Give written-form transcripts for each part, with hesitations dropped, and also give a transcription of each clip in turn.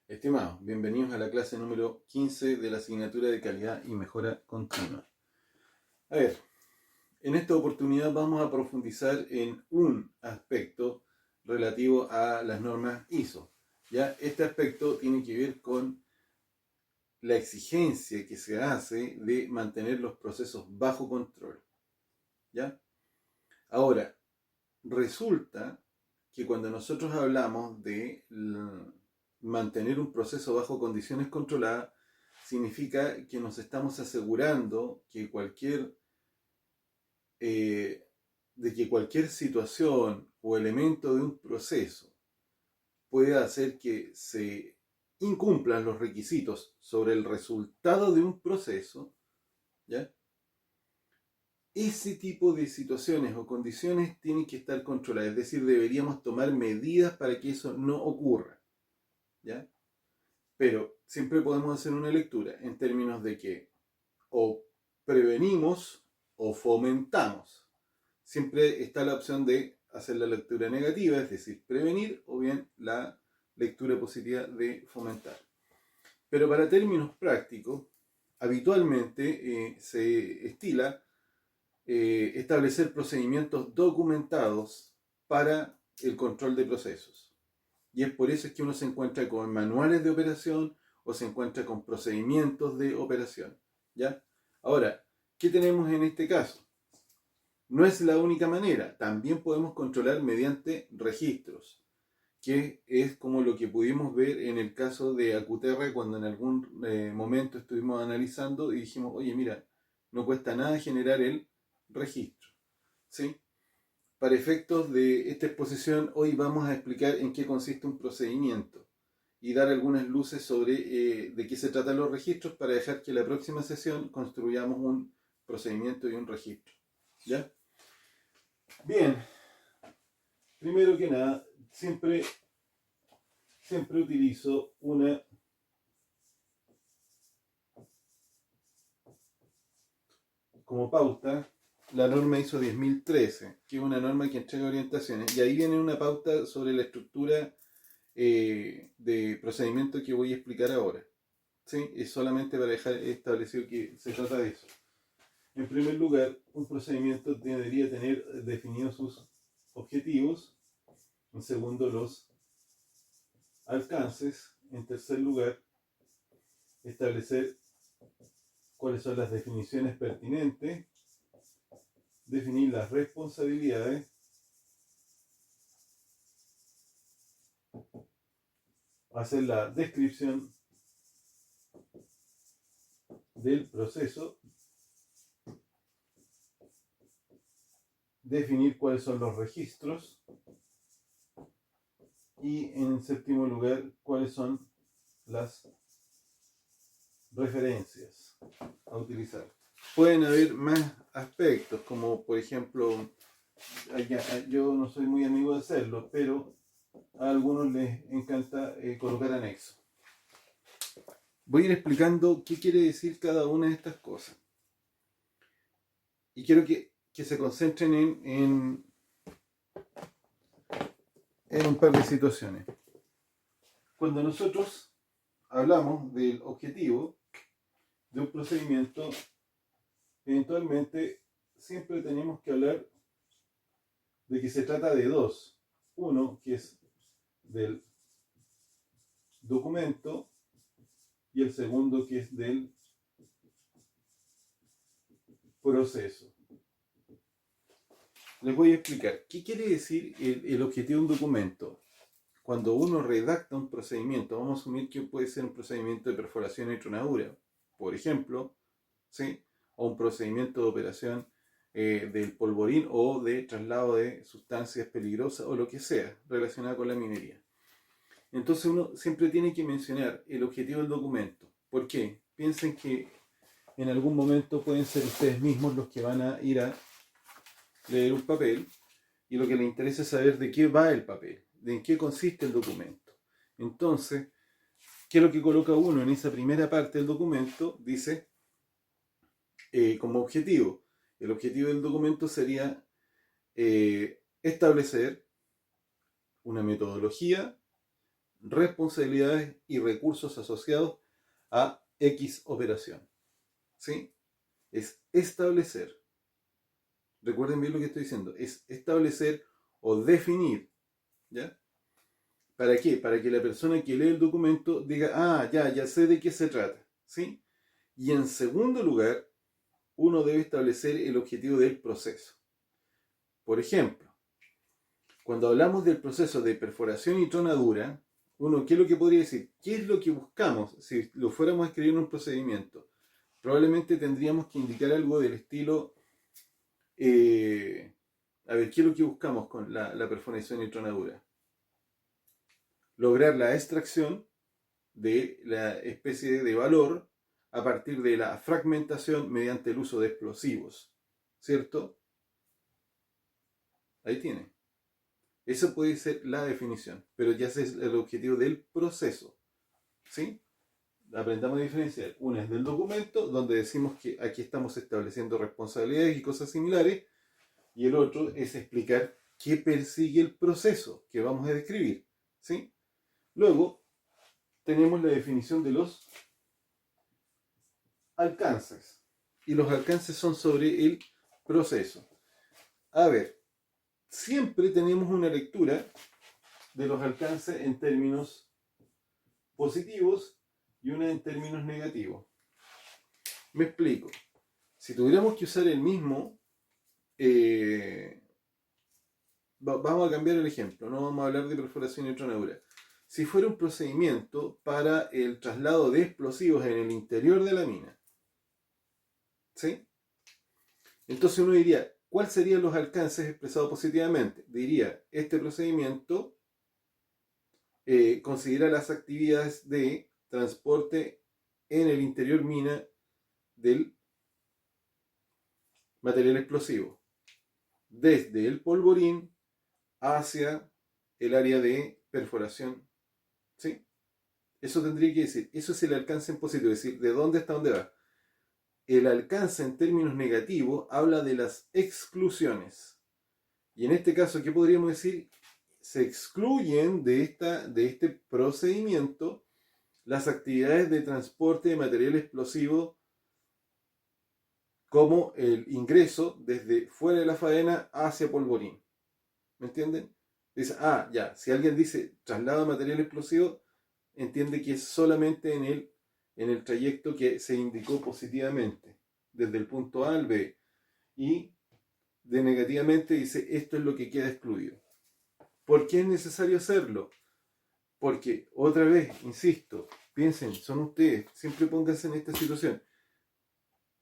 Estimados, bienvenidos a la clase número 15 de la asignatura de calidad y mejora continua. A ver, en esta oportunidad vamos a profundizar en un aspecto relativo a las normas ISO. ¿Ya? Este aspecto tiene que ver con la exigencia que se hace de mantener los procesos bajo control. ¿Ya? Ahora, resulta que cuando nosotros hablamos de mantener un proceso bajo condiciones controladas, significa que nos estamos asegurando que de que cualquier situación o elemento de un proceso puede hacer que se incumplan los requisitos sobre el resultado de un proceso, ¿ya? Ese tipo de situaciones o condiciones tienen que estar controladas, es decir, deberíamos tomar medidas para que eso no ocurra, ¿ya? Pero siempre podemos hacer una lectura en términos de que o prevenimos o fomentamos. Siempre está la opción de hacer la lectura negativa, es decir, prevenir, o bien la lectura positiva de fomentar. Pero para términos prácticos, habitualmente se estila establecer procedimientos documentados para el control de procesos. Y es por eso que uno se encuentra con manuales de operación o se encuentra con procedimientos de operación. ¿Ya? Ahora, ¿qué tenemos en este caso? No es la única manera, también podemos controlar mediante registros, que es como lo que pudimos ver en el caso de Acuterra cuando en algún momento estuvimos analizando y dijimos, oye, mira, no cuesta nada generar el registro. ¿Sí? Para efectos de esta exposición, hoy vamos a explicar en qué consiste un procedimiento y dar algunas luces sobre de qué se tratan los registros para dejar que la próxima sesión construyamos un procedimiento y un registro. ¿Ya? Bien, primero que nada, siempre utilizo como pauta la norma ISO 10013, que es una norma que entrega orientaciones, y ahí viene una pauta sobre la estructura de procedimiento que voy a explicar ahora. ¿Sí? Es solamente para dejar establecido que se trata de eso. En primer lugar, un procedimiento debería tener definidos sus objetivos. En segundo, los alcances. En tercer lugar, establecer cuáles son las definiciones pertinentes, definir las responsabilidades, hacer la descripción del proceso, definir cuáles son los registros y, en séptimo lugar, cuáles son las referencias a utilizar. Pueden haber más aspectos, como por ejemplo, yo no soy muy amigo de hacerlo, pero a algunos les encanta colocar anexos. Voy a ir explicando qué quiere decir cada una de estas cosas. Y quiero que se concentren en un par de situaciones. Cuando nosotros hablamos del objetivo de un procedimiento, eventualmente siempre tenemos que hablar de que se trata de dos. Uno, que es del documento, y el segundo, que es del proceso. Les voy a explicar. ¿Qué quiere decir el objetivo de un documento? Cuando uno redacta un procedimiento, vamos a asumir que puede ser un procedimiento de perforación y tronadura, por ejemplo, ¿sí? O un procedimiento de operación del polvorín o de traslado de sustancias peligrosas o lo que sea relacionado con la minería. Entonces uno siempre tiene que mencionar el objetivo del documento. ¿Por qué? Piensen que en algún momento pueden ser ustedes mismos los que van a ir a leer un papel y lo que les interesa es saber de qué va el papel, de en qué consiste el documento. Entonces, ¿qué es lo que coloca uno en esa primera parte del documento? Dice como objetivo. El objetivo del documento sería establecer una metodología, responsabilidades y recursos asociados a X operación. ¿Sí? Es establecer. Recuerden bien lo que estoy diciendo. Es establecer o definir. ¿Ya? ¿Para qué? Para que la persona que lee el documento diga, ya sé de qué se trata. ¿Sí? Y en segundo lugar, uno debe establecer el objetivo del proceso. Por ejemplo, cuando hablamos del proceso de perforación y tronadura, ¿qué es lo que podría decir? ¿Qué es lo que buscamos si lo fuéramos a escribir en un procedimiento? Probablemente tendríamos que indicar algo del estilo, a ver, ¿qué es lo que buscamos con la perforación y tronadura? Lograr la extracción de la especie de valor a partir de la fragmentación mediante el uso de explosivos, ¿cierto? Ahí tiene. Eso puede ser la definición, pero ya ese es el objetivo del proceso, ¿sí? Aprendamos a diferenciar. Una es del documento, donde decimos que aquí estamos estableciendo responsabilidades y cosas similares, y el otro es explicar qué persigue el proceso que vamos a describir, ¿sí? Luego tenemos la definición de los alcances, y los alcances son sobre el proceso. A ver, siempre tenemos una lectura de los alcances en términos positivos y una en términos negativos. Me explico. Si tuviéramos que usar el mismo, vamos a cambiar el ejemplo, no vamos a hablar de perforación y tronadura. Si fuera un procedimiento para el traslado de explosivos en el interior de la mina, ¿sí? Entonces uno diría, ¿cuáles serían los alcances expresados positivamente? Diría, este procedimiento considera las actividades de transporte en el interior mina del material explosivo, desde el polvorín hacia el área de perforación, ¿sí? Eso tendría que decir, eso es el alcance en positivo, es decir, de dónde hasta dónde va. El alcance en términos negativos habla de las exclusiones. Y en este caso, ¿qué podríamos decir? Se excluyen de este procedimiento las actividades de transporte de material explosivo, como el ingreso desde fuera de la faena hacia polvorín. ¿Me entienden? Dice, ya, si alguien dice traslado de material explosivo, entiende que es solamente en el trayecto que se indicó positivamente, desde el punto A al B. Y de negativamente dice, esto es lo que queda excluido. ¿Por qué es necesario hacerlo? Porque, otra vez, insisto, piensen, son ustedes, siempre pónganse en esta situación.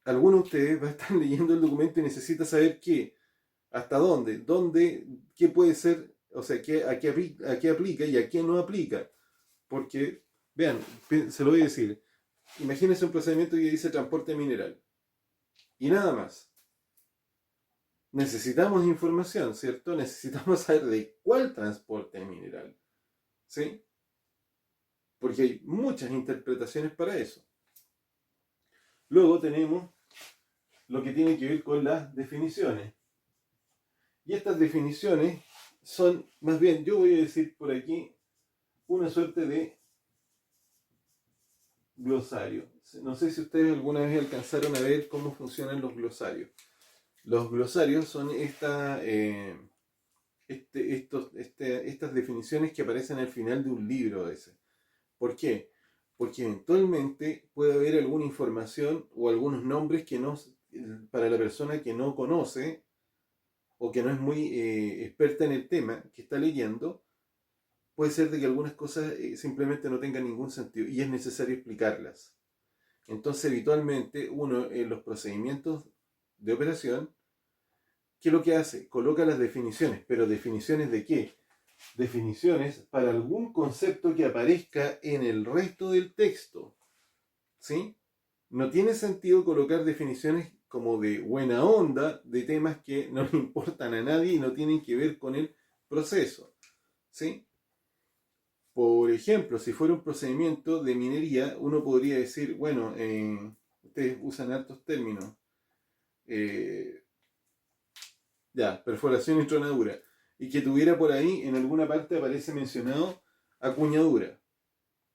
Alguno de ustedes va a estar leyendo el documento y necesita saber qué, hasta dónde, qué puede ser, o sea, a qué aplica y a qué no aplica. Porque, vean, se lo voy a decir, imagínense un procedimiento que dice transporte mineral. Y nada más. Necesitamos información, ¿cierto? Necesitamos saber de cuál transporte mineral. ¿Sí? Porque hay muchas interpretaciones para eso. Luego tenemos lo que tiene que ver con las definiciones. Y estas definiciones son, más bien, yo voy a decir por aquí, una suerte de glosario. No sé si ustedes alguna vez alcanzaron a ver cómo funcionan los glosarios. Los glosarios son estas definiciones que aparecen al final de un libro ese. ¿Por qué? Porque eventualmente puede haber alguna información o algunos nombres que no, para la persona que no conoce o que no es muy experta en el tema que está leyendo, puede ser de que algunas cosas simplemente no tengan ningún sentido y es necesario explicarlas. Entonces, habitualmente, uno en los procedimientos de operación, ¿qué es lo que hace? Coloca las definiciones, pero ¿definiciones de qué? Definiciones para algún concepto que aparezca en el resto del texto, ¿sí? No tiene sentido colocar definiciones como de buena onda de temas que no le importan a nadie y no tienen que ver con el proceso, ¿sí? Por ejemplo, si fuera un procedimiento de minería, uno podría decir, bueno, ustedes usan altos términos, perforación y tronadura, y que tuviera por ahí, en alguna parte aparece mencionado acuñadura.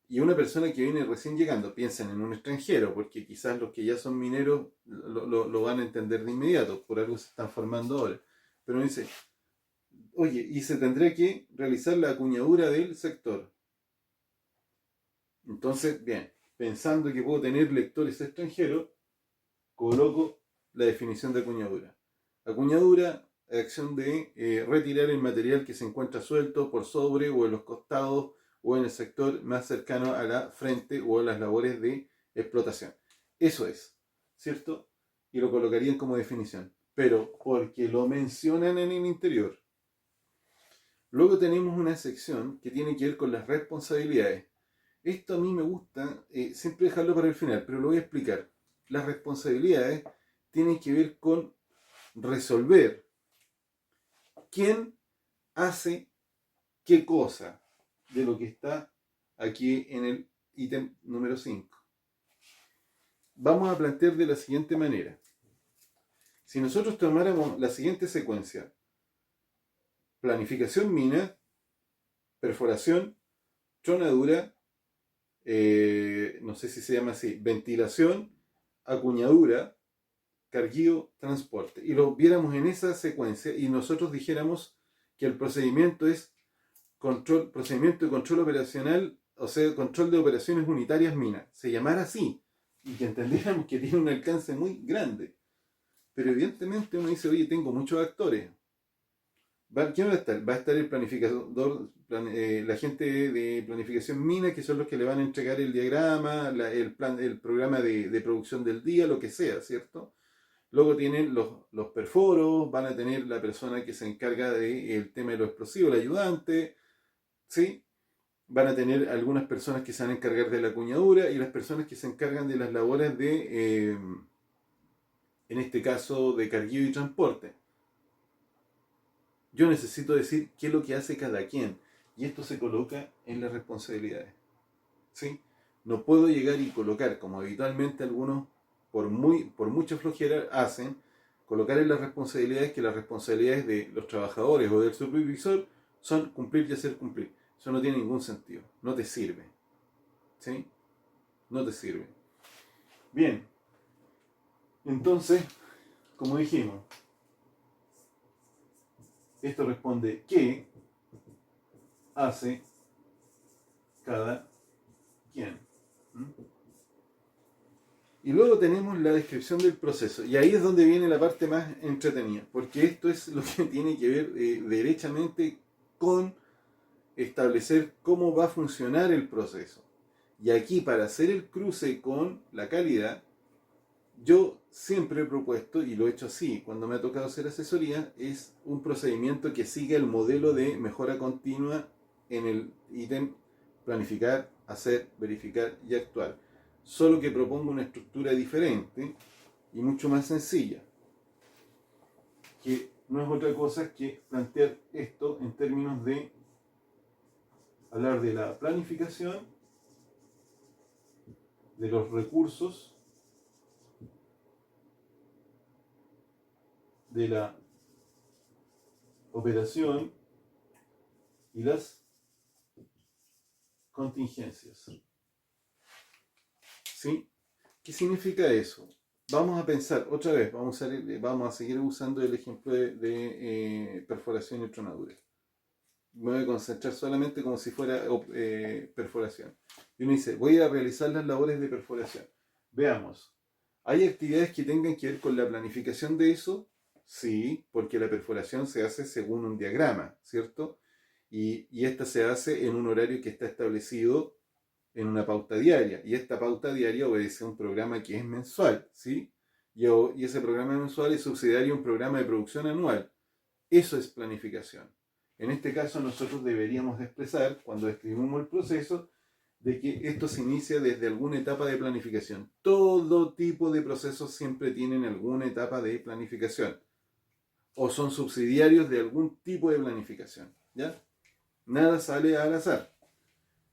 Y una persona que viene recién llegando, piensen en un extranjero, porque quizás los que ya son mineros lo van a entender de inmediato, por algo se están formando ahora. Pero uno dice, oye, y se tendrá que realizar la acuñadura del sector. Entonces, bien, pensando que puedo tener lectores extranjeros, coloco la definición de acuñadura. Acuñadura, acción de retirar el material que se encuentra suelto por sobre o en los costados o en el sector más cercano a la frente o a las labores de explotación. Eso es, ¿cierto? Y lo colocarían como definición. Pero porque lo mencionan en el interior. Luego tenemos una sección que tiene que ver con las responsabilidades. Esto a mí me gusta siempre dejarlo para el final, pero lo voy a explicar. Las responsabilidades tienen que ver con resolver quién hace qué cosa de lo que está aquí en el ítem número 5. Vamos a plantear de la siguiente manera. Si nosotros tomáramos la siguiente secuencia: planificación mina, perforación, tronadura, no sé si se llama así, ventilación, acuñadura, carguío, transporte, y lo viéramos en esa secuencia y nosotros dijéramos que el procedimiento es procedimiento de control operacional, o sea, control de operaciones unitarias mina, se llamara así, y que entendiéramos que tiene un alcance muy grande. Pero evidentemente uno dice, oye, tengo muchos actores. ¿Quién va a estar? Va a estar el planificador, la gente de planificación mina, que son los que le van a entregar el diagrama, el programa de producción del día, lo que sea, ¿cierto? Luego tienen los perforos, van a tener la persona que se encarga del tema de los explosivos, el ayudante, ¿sí? Van a tener algunas personas que se van a encargar de la acuñadura y las personas que se encargan de las labores de, en este caso, de carguío y transporte. Yo necesito decir qué es lo que hace cada quien y esto se coloca en las responsabilidades, ¿sí? No puedo llegar y colocar, como habitualmente algunos, por mucha flojera hacen, colocar en las responsabilidades que las responsabilidades de los trabajadores o del supervisor son cumplir y hacer cumplir. Eso no tiene ningún sentido, no te sirve, ¿sí? No te sirve. Bien, entonces, como dijimos, esto responde qué hace cada quien. Y luego tenemos la descripción del proceso. Y ahí es donde viene la parte más entretenida, porque esto es lo que tiene que ver derechamente con establecer cómo va a funcionar el proceso. Y aquí, para hacer el cruce con la calidad, yo siempre he propuesto, y lo he hecho así cuando me ha tocado hacer asesoría, es un procedimiento que siga el modelo de mejora continua en el ítem planificar, hacer, verificar y actuar. Solo que propongo una estructura diferente y mucho más sencilla, que no es otra cosa que plantear esto en términos de hablar de la planificación, de los recursos, de la operación y las contingencias. ¿Sí? ¿Qué significa eso? Vamos a pensar, otra vez, vamos a seguir usando el ejemplo de perforación y tronadura. Me voy a concentrar solamente como si fuera perforación. Y uno dice, voy a realizar las labores de perforación. Veamos, ¿hay actividades que tengan que ver con la planificación de eso? Sí, porque la perforación se hace según un diagrama, ¿cierto? Y esta se hace en un horario que está establecido en una pauta diaria. Y esta pauta diaria obedece a un programa que es mensual, ¿sí? Y ese programa mensual es subsidiario a un programa de producción anual. Eso es planificación. En este caso nosotros deberíamos expresar, cuando describimos el proceso, de que esto se inicia desde alguna etapa de planificación. Todo tipo de procesos siempre tienen alguna etapa de planificación o son subsidiarios de algún tipo de planificación, ¿ya? Nada sale al azar.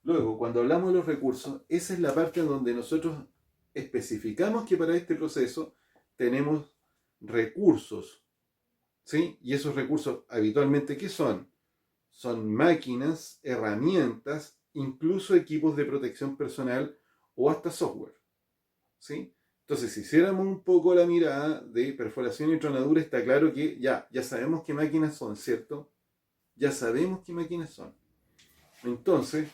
Luego, cuando hablamos de los recursos, esa es la parte en donde nosotros especificamos que para este proceso tenemos recursos, ¿sí? Y esos recursos habitualmente, ¿qué son? Son máquinas, herramientas incluso equipos de protección personal o hasta software. ¿Sí? Entonces, si hiciéramos un poco la mirada de perforación y tronadura, está claro que ya sabemos qué máquinas son, ¿cierto? Ya sabemos qué máquinas son. Entonces,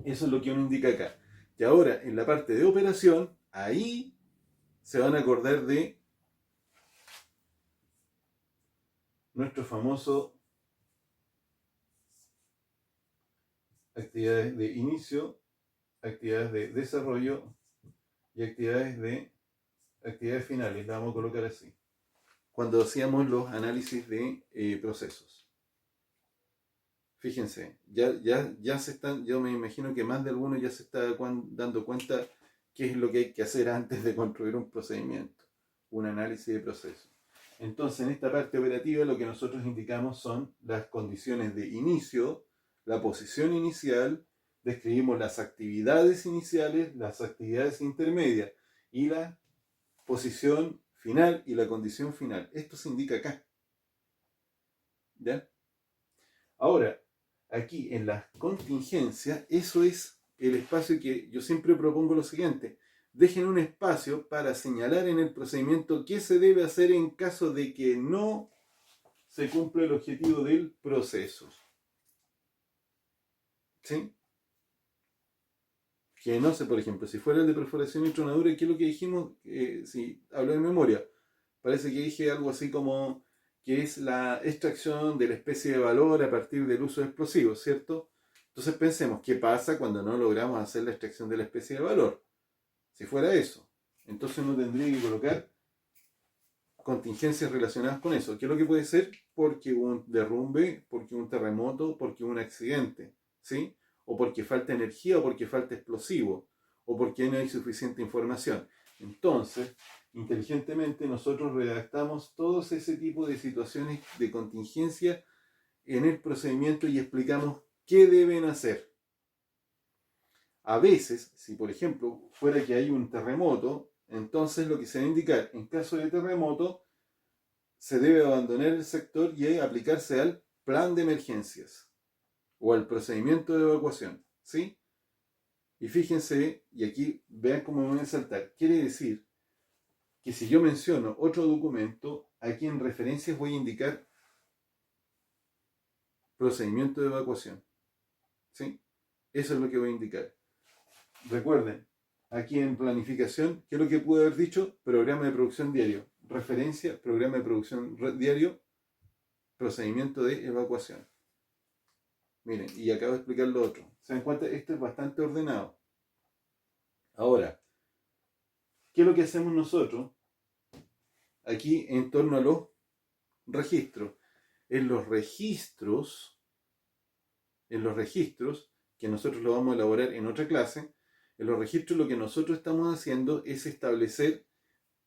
eso es lo que uno indica acá. Y ahora, en la parte de operación, ahí se van a acordar de nuestro famoso actividades de inicio, actividades de desarrollo y actividades finales. La vamos a colocar así. Cuando hacíamos los análisis de procesos. Fíjense, ya se están, yo me imagino que más de alguno ya se está dando cuenta qué es lo que hay que hacer antes de construir un procedimiento, un análisis de procesos. Entonces, en esta parte operativa lo que nosotros indicamos son las condiciones de inicio, la posición inicial, describimos las actividades iniciales, las actividades intermedias y la posición final y la condición final. Esto se indica acá. ¿Ya? Ahora, aquí en la contingencia, eso es el espacio que yo siempre propongo lo siguiente. Dejen un espacio para señalar en el procedimiento qué se debe hacer en caso de que no se cumpla el objetivo del proceso. ¿Sí? Que no sé, por ejemplo, si fuera el de perforación y tronadura, ¿qué es lo que dijimos? Si hablo de memoria, parece que dije algo así como que es la extracción de la especie de valor a partir del uso de explosivos, ¿cierto? Entonces pensemos, ¿qué pasa cuando no logramos hacer la extracción de la especie de valor? Si fuera eso, entonces uno tendría que colocar contingencias relacionadas con eso. ¿Qué es lo que puede ser? Porque hubo un derrumbe, porque hubo un terremoto, porque hubo un accidente, ¿sí? O porque falta energía, o porque falta explosivo, o porque no hay suficiente información. Entonces, inteligentemente nosotros redactamos todos ese tipo de situaciones de contingencia en el procedimiento y explicamos qué deben hacer. A veces, si por ejemplo fuera que hay un terremoto, entonces lo que se va a indicar en caso de terremoto, se debe abandonar el sector y aplicarse al plan de emergencias o al procedimiento de evacuación, ¿sí? Y fíjense, y aquí vean cómo me voy a saltar, quiere decir que si yo menciono otro documento, aquí en referencias voy a indicar procedimiento de evacuación, ¿sí? Eso es lo que voy a indicar. Recuerden, aquí en planificación, ¿qué es lo que pude haber dicho? Programa de producción diario. Referencia, programa de producción diario, procedimiento de evacuación. Miren, y acabo de explicar lo otro. ¿Se dan cuenta? Esto es bastante ordenado. Ahora, ¿qué es lo que hacemos nosotros aquí en torno a los registros? En los registros, que nosotros lo vamos a elaborar en otra clase, en los registros lo que nosotros estamos haciendo es establecer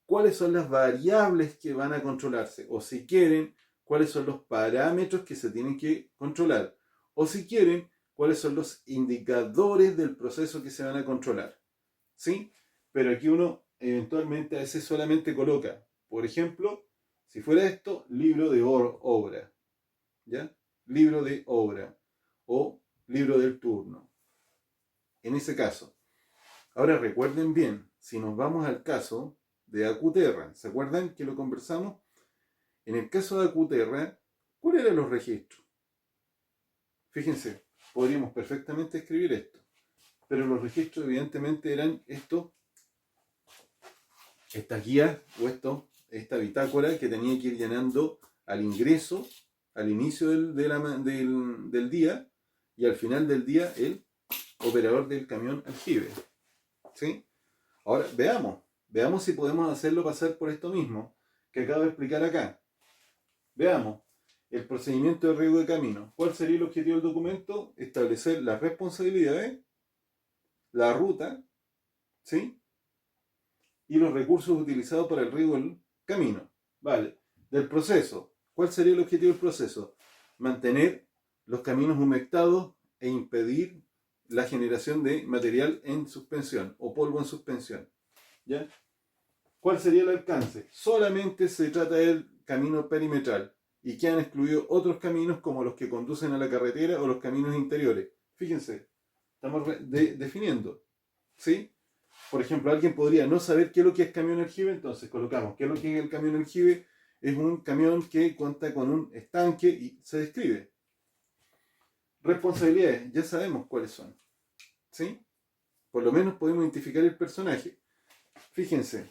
cuáles son las variables que van a controlarse, o si quieren, cuáles son los parámetros que se tienen que controlar, o si quieren, cuáles son los indicadores del proceso que se van a controlar. ¿Sí? Pero aquí uno eventualmente a veces solamente coloca, por ejemplo, si fuera esto, libro de obra, ¿ya? Libro de obra o libro del turno. En ese caso. Ahora recuerden bien, si nos vamos al caso de Acuterra, ¿se acuerdan que lo conversamos? En el caso de Acuterra, ¿cuáles eran los registros? Fíjense, podríamos perfectamente escribir esto, pero los registros evidentemente eran esta guía o esta bitácora que tenía que ir llenando al ingreso, al inicio del día y al final del día el operador del camión aljibe. ¿Sí? Ahora veamos si podemos hacerlo pasar por esto mismo que acabo de explicar acá. Veamos, el procedimiento de riego de camino. ¿Cuál sería el objetivo del documento? Establecer las responsabilidades, la ruta, ¿sí? Y los recursos utilizados para el riego del camino. Vale. Del proceso. ¿Cuál sería el objetivo del proceso? Mantener los caminos humectados e impedir la generación de material en suspensión o polvo en suspensión. ¿Ya? ¿Cuál sería el alcance? Solamente se trata del camino perimetral y quedan excluidos otros caminos como los que conducen a la carretera o los caminos interiores. Fíjense, Estamos definiendo. ¿Sí? Por ejemplo, alguien podría no saber qué es lo que es camión aljibe, entonces colocamos qué es lo que es el camión aljibe. Es un camión que cuenta con un estanque y se describe. Responsabilidades, ya sabemos cuáles son. ¿Sí? Por lo menos podemos identificar el personaje. Fíjense,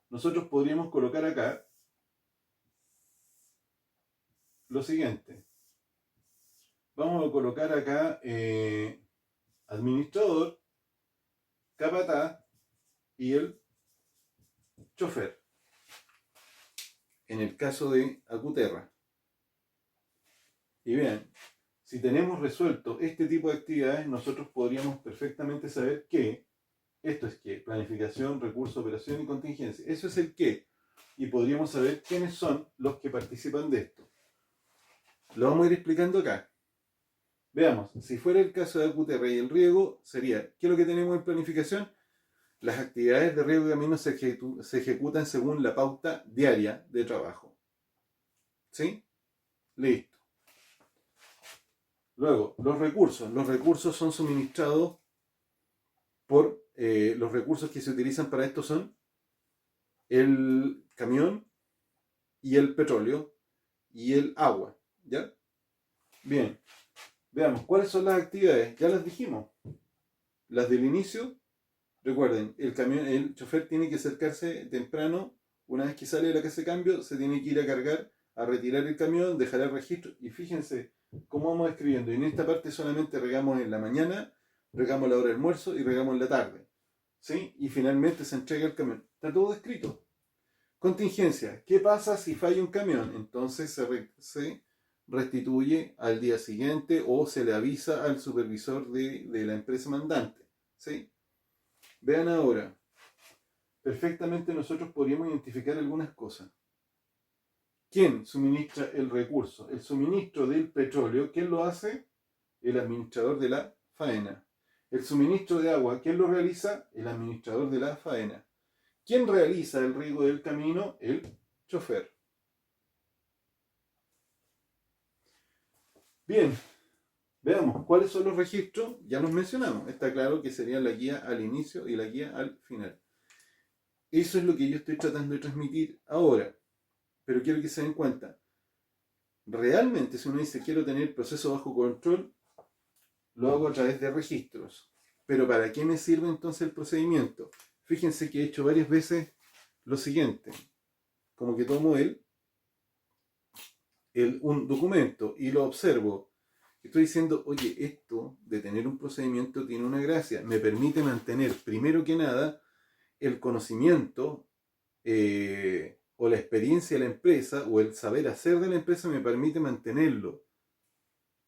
nosotros podríamos colocar acá lo siguiente. Vamos a colocar acá administrador, capataz y el chofer. En el caso de Acuterra. Y vean, si tenemos resuelto este tipo de actividades, nosotros podríamos perfectamente saber que esto es qué, planificación, recurso, operación y contingencia. Eso es el qué. Y podríamos saber quiénes son los que participan de esto. Lo vamos a ir explicando acá. Veamos, si fuera el caso de Acuterra y el riego, sería, ¿qué es lo que tenemos en planificación? Las actividades de riego de caminos se ejecutan según la pauta diaria de trabajo. ¿Sí? Listo. Luego, los recursos. Los recursos son suministrados por los recursos que se utilizan para esto son el camión y el petróleo y el agua. ¿Ya? Bien. Veamos, ¿cuáles son las actividades? Ya las dijimos. Las del inicio, recuerden, el chofer tiene que acercarse temprano. Una vez que sale de la casa de cambio, se tiene que ir a cargar, a retirar el camión, dejar el registro. Y fíjense cómo vamos escribiendo. Y en esta parte solamente regamos en la mañana, regamos la hora de almuerzo y regamos en la tarde. ¿Sí? Y finalmente se entrega el camión. Está todo escrito. Contingencia. ¿Qué pasa si falla un camión? Entonces se restituye al día siguiente o se le avisa al supervisor de la empresa mandante. ¿Sí? Vean ahora. Perfectamente nosotros podríamos identificar algunas cosas. ¿Quién suministra el recurso? El suministro del petróleo, ¿quién lo hace? El administrador de la faena. El suministro de agua, ¿quién lo realiza? El administrador de la faena. ¿Quién realiza el riego del camino? El chofer. Bien, veamos, ¿cuáles son los registros? Ya los mencionamos. Está claro que sería la guía al inicio y la guía al final. Eso es lo que yo estoy tratando de transmitir ahora. Pero quiero que se den cuenta. Realmente, si uno dice quiero tener el proceso bajo control, lo hago a través de registros. Pero ¿para qué me sirve entonces el procedimiento? Fíjense que he hecho varias veces lo siguiente. Como que tomo un documento y lo observo. Estoy diciendo, oye, esto de tener un procedimiento tiene una gracia. Me permite mantener, primero que nada, el conocimiento o la experiencia de la empresa o el saber hacer de la empresa me permite mantenerlo.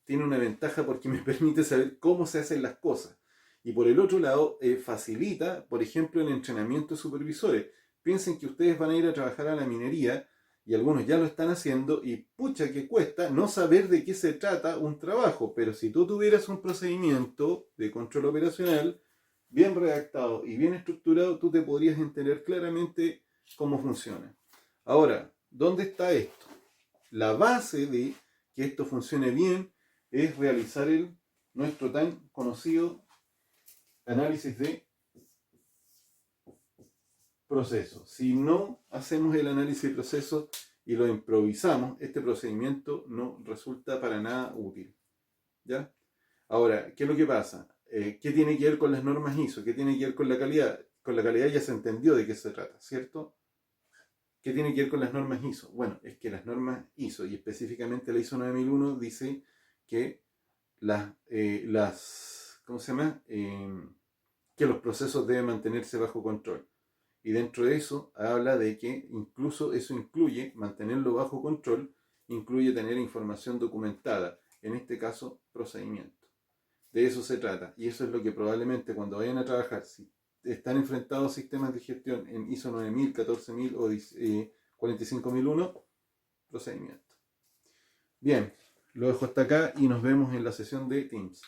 Tiene una ventaja porque me permite saber cómo se hacen las cosas. Y por el otro lado, facilita, por ejemplo, el entrenamiento de supervisores. Piensen que ustedes van a ir a trabajar a la minería y algunos ya lo están haciendo y pucha que cuesta no saber de qué se trata un trabajo. Pero si tú tuvieras un procedimiento de control operacional bien redactado y bien estructurado, tú te podrías entender claramente cómo funciona. Ahora, ¿dónde está esto? La base de que esto funcione bien es realizar nuestro tan conocido análisis de proceso. Si no hacemos el análisis de proceso y lo improvisamos, este procedimiento no resulta para nada útil. ¿Ya? Ahora, ¿qué es lo que pasa? ¿Qué tiene que ver con las normas ISO? ¿Qué tiene que ver con la calidad? Con la calidad ya se entendió de qué se trata, ¿cierto? ¿Qué tiene que ver con las normas ISO? Bueno, es que las normas ISO, y específicamente la ISO 9001, dice que ¿cómo se llama? Que los procesos deben mantenerse bajo control. Y dentro de eso habla de que incluso eso incluye, mantenerlo bajo control, incluye tener información documentada, en este caso, procedimiento. De eso se trata. Y eso es lo que probablemente cuando vayan a trabajar, si están enfrentados a sistemas de gestión en ISO 9000, 14000 o 45001, procedimiento. Bien, lo dejo hasta acá y nos vemos en la sesión de Teams.